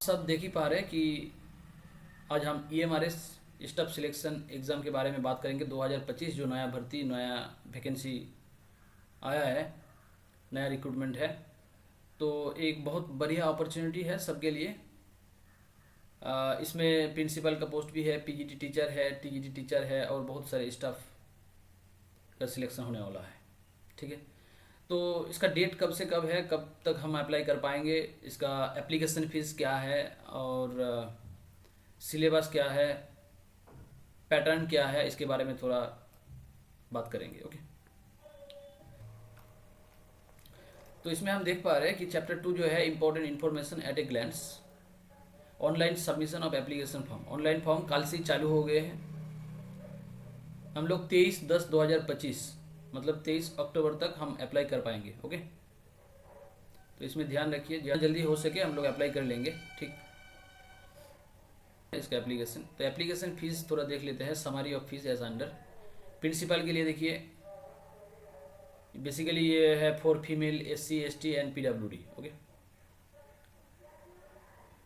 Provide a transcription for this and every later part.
सब देख ही पा रहे हैं कि आज हम EMRS स्टाफ सिलेक्शन एग्ज़ाम के बारे में बात करेंगे। 2025 जो नया भर्ती, नया वैकेंसी आया है, नया रिक्रूटमेंट है, तो एक बहुत बढ़िया अपॉर्चुनिटी है सबके लिए। इसमें प्रिंसिपल का पोस्ट भी है, PGT टीचर है, TGT टीचर है और बहुत सारे स्टाफ का सिलेक्शन होने वाला है। ठीक है, तो इसका डेट कब से कब है, कब तक हम अप्लाई कर पाएंगे, इसका एप्लीकेशन फ़ीस क्या है और सिलेबस क्या है, पैटर्न क्या है, इसके बारे में थोड़ा बात करेंगे। ओके, तो इसमें हम देख पा रहे हैं कि चैप्टर 2 जो है important information at a glance, online submission of application form. Online form कल से ही चालू हो गए हैं। हम लोग 23/10/2025 मतलब 23 अक्टूबर तक हम अप्लाई कर पाएंगे। ओके, तो इसमें ध्यान रखिए, जितना जल्दी हो सके हम लोग अप्लाई कर लेंगे। ठीक, इसका एप्लीकेशन, तो एप्लीकेशन फ़ीस थोड़ा देख लेते हैं। Summary of fees as under. Principal के लिए देखिए, बेसिकली ये है for female, SC ST and PWD। Okay,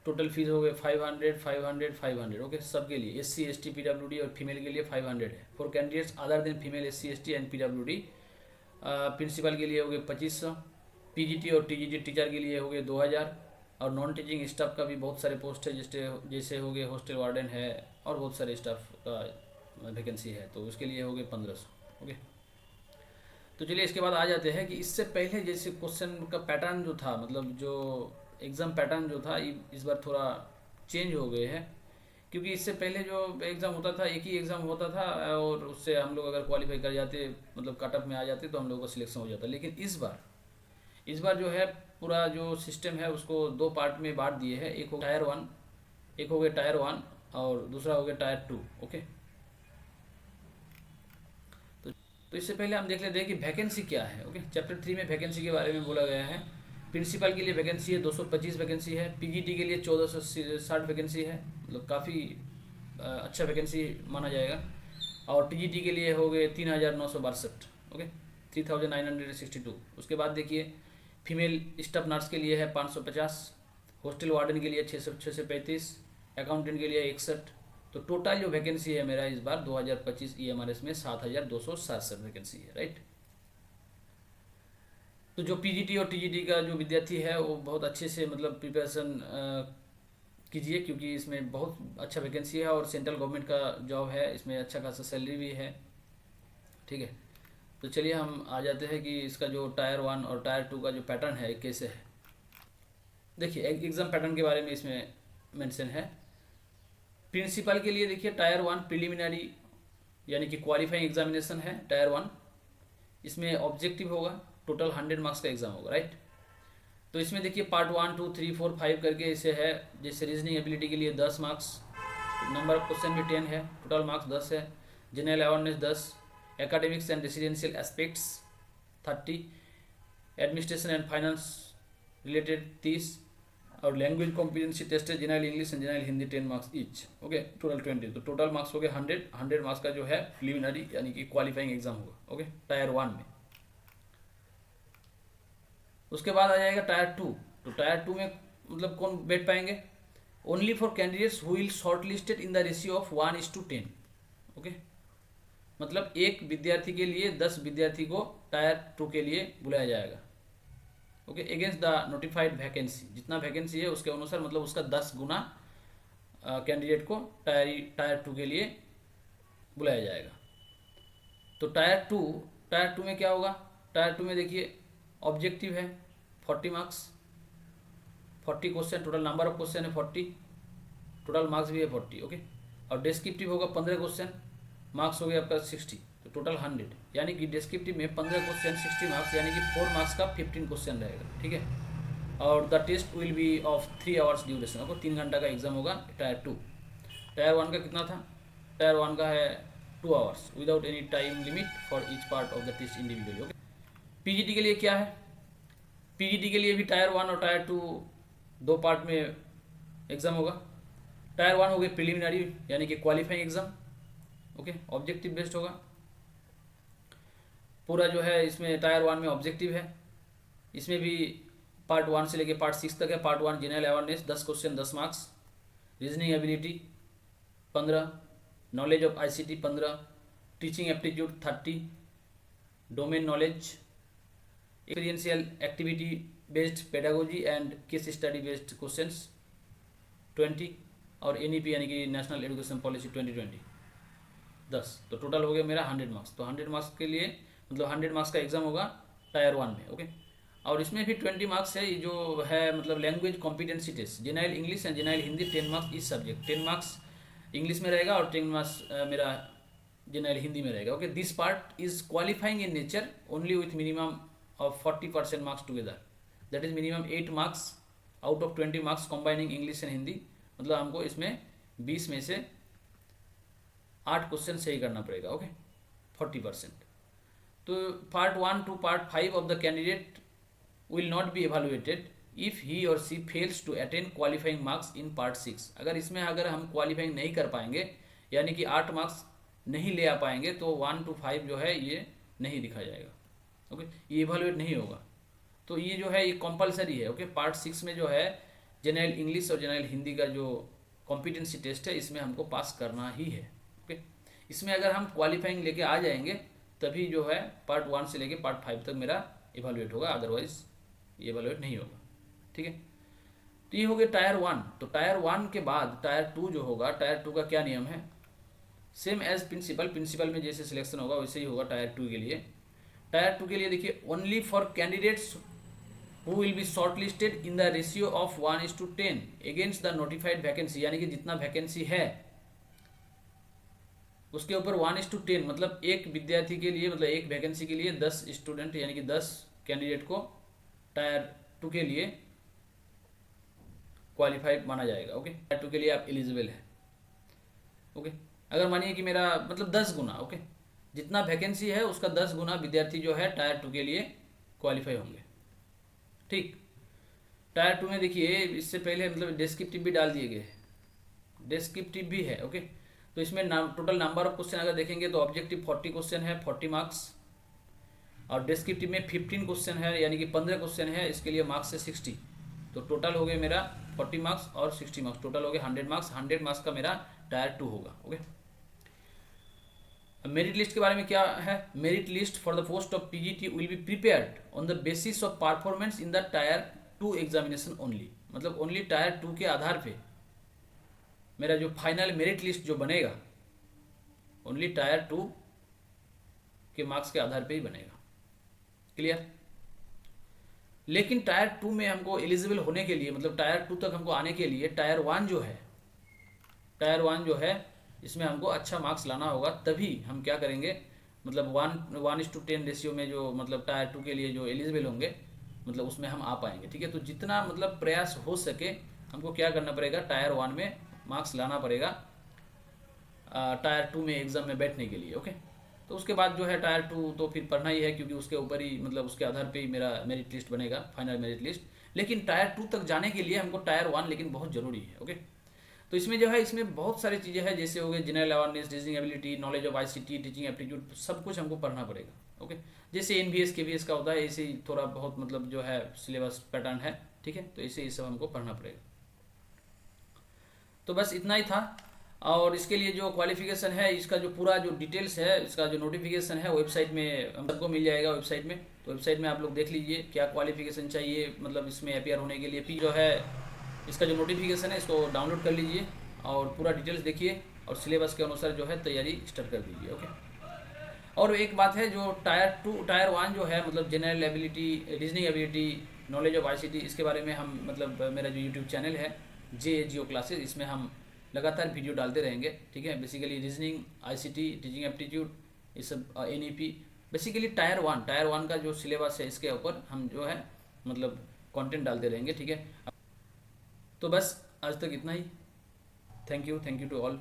total fees हो गए 500 500 500। ओके, सबके लिए SC ST PWD और फीमेल के लिए 500 है। For candidates other than female, SC ST and PWD principal के लिए हो गए 2500। PGT और TGT टीचर के लिए हो गए 2000। और नॉन टीचिंग स्टाफ का भी बहुत सारे पोस्ट है, जैसे हो गए हॉस्टल वार्डन है और बहुत सारे स्टाफ का वैकेंसी है, तो उसके लिए हो गए 1500। ओके, तो चलिए इसके बाद आ जाते हैं कि इससे पहले जैसे क्वेश्चन का पैटर्न जो था, मतलब जो एग्ज़ाम पैटर्न जो था, इस बार थोड़ा चेंज हो गए हैं। क्योंकि इससे पहले जो एग्ज़ाम होता था, एक ही एग्ज़ाम होता था और उससे हम लोग अगर क्वालिफाई कर जाते, मतलब कट ऑफ में आ जाते, तो हम लोगों का सिलेक्शन हो जाता। लेकिन इस बार जो है पूरा जो सिस्टम है उसको 2 पार्ट में बांट दिए हैं। एक हो टायर 1, एक हो गया टायर 1 और दूसरा हो गया टायर 2। ओके, तो इससे पहले हम देख लेते हैं कि वैकेंसी क्या है। ओके, चैप्टर 3 में वैकेंसी के बारे में बोला गया है। प्रिंसिपल के लिए वैकेंसी है 225 वैकेंसी है। PGT के लिए 1460 वैकेंसी है, मतलब काफ़ी अच्छा वैकेंसी माना जाएगा। और TGT के लिए हो गए 3962। ओके, 3962। उसके बाद देखिए फीमेल स्टाफ नर्स के लिए है 550, हॉस्टल वार्डन के लिए 635, अकाउंटेंट के लिए 61। तो टोटल जो वैकेंसी है मेरा इस बार 2025 EMRS में 7267 वैकेंसी है। राइट, तो जो PGT और TGT का जो विद्यार्थी है वो बहुत अच्छे से मतलब प्रिपरेशन कीजिए, क्योंकि इसमें बहुत अच्छा वैकेंसी है और सेंट्रल गवर्नमेंट का जॉब है, इसमें अच्छा खासा सैलरी भी है। ठीक है, तो चलिए हम आ जाते हैं कि इसका जो टायर 1 और टायर 2 का जो पैटर्न है कैसे है। देखिए एग्ज़ाम पैटर्न के बारे में इसमें मेंशन है। प्रिंसिपल के लिए देखिए टायर 1 प्रिलिमिनरी यानी कि क्वालिफाइंग एग्जामिनेशन है टायर 1। इसमें ऑब्जेक्टिव होगा, टोटल 100 मार्क्स का एग्ज़ाम होगा। राइट, तो इसमें देखिए पार्ट 1 2 3 4 5 करके इसे है। जैसे रीजनिंग एबिलिटी के लिए 10 मार्क्स, नंबर ऑफ क्वेश्चन भी 10 है, टोटल मार्क्स 10 है। General awareness 10, academics and residential aspects 30, administration and finance related 30 और लैंग्वेज कॉम्पिटेंसी टेस्ट है general English and general Hindi 10 marks each. Okay, total 20। तो टोटल मार्क्स हो गए 100 मार्क्स का जो है प्रिलिमिनरी यानी कि क्वालिफाइंग एग्जाम होगा। ओके, टायर 1 में। उसके बाद आ जाएगा टायर 2। तो टायर 2 में मतलब कौन बैठ पाएंगे? Only for candidates who will short listed in the ratio of 1:10। Okay, मतलब एक विद्यार्थी के लिए 10 विद्यार्थी को टायर 2 के लिए बुलाया जाएगा। Okay, against the notified vacancy, जितना वैकेंसी है उसके अनुसार मतलब उसका 10 गुना कैंडिडेट को टायर 2 के लिए बुलाया जाएगा। तो टायर 2 में क्या होगा? टायर 2 में देखिए ऑब्जेक्टिव है 40 marks, 40 question, total number of question है 40, टोटल मार्क्स भी है 40। ओके, और डिस्क्रिप्टिव होगा 15 क्वेश्चन, मार्क्स हो गया आपका 60, तो टोटल 100। यानी कि डिस्क्रिप्टिव में 15 क्वेश्चन 60 मार्क्स, यानी कि 4 मार्क्स का 15 क्वेश्चन रहेगा। ठीक है, और the test will be of 3 hours duration. Okay, 3 घंटा का एग्जाम होगा टायर 2। टायर 1 का कितना था? टायर 1 का है 2 hours without any time limit for each part of the test individually. Okay, PGT के लिए क्या है? PGT के लिए भी टायर 1 और टायर 2 2 पार्ट में एग्जाम होगा। टायर 1 हो गए प्रिलिमिनरी यानी कि qualifying exam. Okay, objective based होगा पूरा जो है। इसमें टायर 1 में ऑब्जेक्टिव है, इसमें भी पार्ट 1 से लेके पार्ट 6 तक है। Part 1 general awareness 10 question 10 marks, reasoning ability 15, knowledge of ICT 15, teaching aptitude 30, domain knowledge, experiential activity based pedagogy and case study based questions 20, और एनईपी यानी कि नेशनल एजुकेशन पॉलिसी 2020 10। तो टोटल हो गया मेरा 100 मार्क्स। तो 100 मार्क्स के लिए मतलब 100 मार्क्स का एग्जाम होगा टायर 1 में। ओके, और इसमें भी 20 मार्क्स है, ये जो है मतलब language competency test, general English and general Hindi 10 marks इस सब्जेक्ट, 10 मार्क्स इंग्लिश में रहेगा और 10 मार्क्स मेरा जेनरल हिंदी में रहेगा। Okay, this part is qualifying in nature only with minimum of 40% marks together, that is minimum 8 marks out of 20 marks combining English and Hindi. मतलब हमको इसमें 20 में से 8 क्वेश्चन सही करना पड़ेगा। ओके, 40%। तो part 1 to part 5 of the candidate will not be evaluated if he or she fails to attain qualifying marks in part 6। अगर हम क्वालिफाइंग नहीं कर पाएंगे यानी कि 8 मार्क्स नहीं ले आ पाएंगे तो 1 to 5 जो है ये नहीं दिखा जाएगा। ओके, ये इवेलुएट नहीं होगा। तो ये जो है ये कंपलसरी है। ओके, पार्ट 6 में जो है जनरल इंग्लिश और जनरल हिंदी का जो कॉम्पिटेंसी टेस्ट है इसमें हमको पास करना ही है। ओके, इसमें अगर हम क्वालिफाइंग लेके आ जाएंगे तभी जो है पार्ट 1 से लेके पार्ट 5 तक मेरा इवेलुएट होगा, अदरवाइज ये इवेलुएट नहीं होगा। ठीक है, तो ये हो गया टायर 1। तो टायर 1 के बाद टायर 2 जो होगा, टायर 2 का क्या नियम है, सेम एज प्रिंसिपल में जैसे सिलेक्शन होगा वैसे ही होगा टायर 2 के लिए। टायर 2 के लिए देखिए, only for candidates who will be short listed in the ratio of 1:10 against the notified vacancy, यानी कि जितना वैकेंसी है उसके ऊपर 1:10 मतलब एक विद्यार्थी के लिए मतलब एक वैकेंसी के लिए 10 स्टूडेंट यानी कि 10 कैंडिडेट को टायर 2 के लिए क्वालिफाइड माना जाएगा। ओके, टायर 2 के लिए आप एलिजिबल है। ओके, अगर मानिए कि मेरा मतलब 10 गुना, ओके, जितना वैकेंसी है उसका 10 गुना विद्यार्थी जो है टायर 2 के लिए क्वालिफाई होंगे। ठीक, टायर 2 में देखिए इससे पहले मतलब डिस्क्रिप्टिव भी डाल दिए गए, डिस्क्रिप्टिव भी है। ओके, तो इसमें टोटल नंबर ऑफ क्वेश्चन अगर देखेंगे तो ऑब्जेक्टिव 40 क्वेश्चन है, 40 मार्क्स, और डिस्क्रिप्टिव में 15 क्वेश्चन है यानी कि 15 क्वेश्चन है, इसके लिए मार्क्स है 60। तो टोटल हो गए मेरा 40 मार्क्स और 60 मार्क्स, टोटल हो गए 100 मार्क्स। 100 मार्क्स का मेरा टायर 2 होगा। ओके, मेरिट लिस्ट के बारे में क्या है, merit list for the post of PGT will be prepared on the basis of performance in the tyre 2 examination only, मतलब ओनली टायर 2 के आधार पे मेरा जो फाइनल मेरिट लिस्ट जो बनेगा ओनली टायर 2 के मार्क्स के आधार पे ही बनेगा। क्लियर, लेकिन टायर 2 में हमको एलिजिबल होने के लिए मतलब टायर 2 तक हमको आने के लिए टायर 1 जो है इसमें हमको अच्छा मार्क्स लाना होगा, तभी हम क्या करेंगे मतलब 1:10 रेशियो में जो मतलब टायर 2 के लिए जो एलिजिबल होंगे मतलब उसमें हम आ पाएंगे। ठीक है, तो जितना मतलब प्रयास हो सके हमको क्या करना पड़ेगा, टायर 1 में मार्क्स लाना पड़ेगा टायर 2 में एग्जाम में बैठने के लिए। ओके, तो उसके बाद जो है टायर 2 तो फिर पढ़ना ही है क्योंकि उसके ऊपर ही मतलब उसके आधार पे ही मेरा मेरिट लिस्ट बनेगा, फाइनल मेरिट लिस्ट। लेकिन टायर 2 तक जाने के लिए हमको टायर 1 लेकिन बहुत ज़रूरी है। ओके, तो इसमें जो है इसमें बहुत सारी चीज़ें हैं, जैसे हो गए general awareness, reasoning ability, knowledge of ICT, teaching aptitude, सब कुछ हमको पढ़ना पड़ेगा। ओके, जैसे एनवीएस केवीएस का होता है ऐसे ही थोड़ा बहुत मतलब जो है सिलेबस पैटर्न है। ठीक है, तो ऐसे ये सब हमको पढ़ना पड़ेगा। तो बस इतना ही था, और इसके लिए जो क्वालिफिकेशन है इसका जो पूरा जो डिटेल्स है इसका जो नोटिफिकेशन है वेबसाइट में हम सबको मिल जाएगा वेबसाइट में। तो वेबसाइट में आप लोग देख लीजिए क्या क्वालिफिकेशन चाहिए मतलब इसमें अपियर होने के लिए। फिर जो है इसका जो नोटिफिकेशन है इसको डाउनलोड कर लीजिए और पूरा डिटेल्स देखिए और सिलेबस के अनुसार जो है तैयारी स्टार्ट कर दीजिए। ओके, और एक बात है जो टायर 1 जो है मतलब general ability, reasoning ability, knowledge of ICT, इसके बारे में हम मतलब मेरा जो यूट्यूब चैनल है JAGO क्लासेस, इसमें हम लगातार वीडियो डालते रहेंगे। ठीक है, basically reasoning, ICT, teaching aptitude, ये सब एनईपी, बेसिकली टायर 1 का जो सिलेबस है इसके ऊपर हम जो है मतलब कंटेंट डालते रहेंगे। ठीक है, तो बस आज तक इतना ही। Thank you to all.